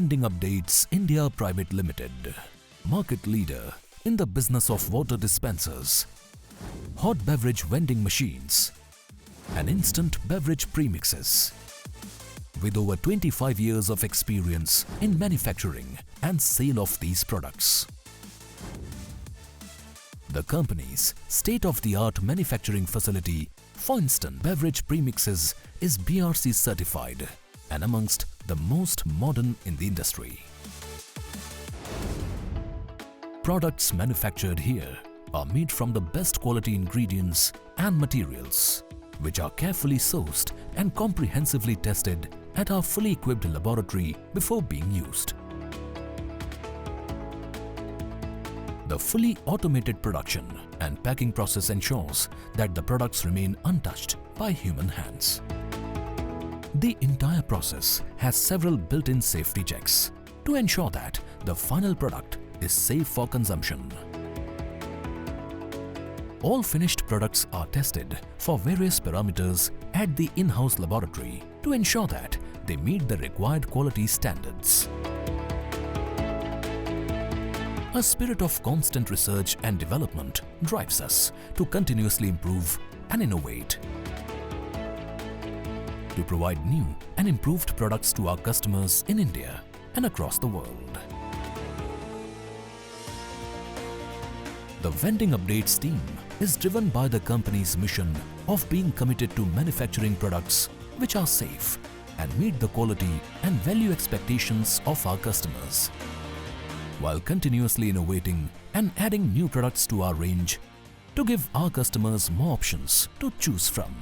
Vending Updates India Private Limited, market leader in the business of water dispensers, hot beverage vending machines, and instant beverage premixes. With over 25 years of experience in manufacturing and sale of these products. The company's state-of-the-art manufacturing facility for instant beverage premixes is BRC certified and amongst the most modern in the industry. Products manufactured here are made from the best quality ingredients and materials, which are carefully sourced and comprehensively tested at our fully equipped laboratory before being used. The fully automated production and packing process ensures that the products remain untouched by human hands. The entire process has several built-in safety checks to ensure that the final product is safe for consumption. All finished products are tested for various parameters at the in-house laboratory to ensure that they meet the required quality standards. A spirit of constant research and development drives us to continuously improve and innovate, to provide new and improved products to our customers in India and across the world. The Vending Updates team is driven by the company's mission of being committed to manufacturing products which are safe and meet the quality and value expectations of our customers, while continuously innovating and adding new products to our range to give our customers more options to choose from.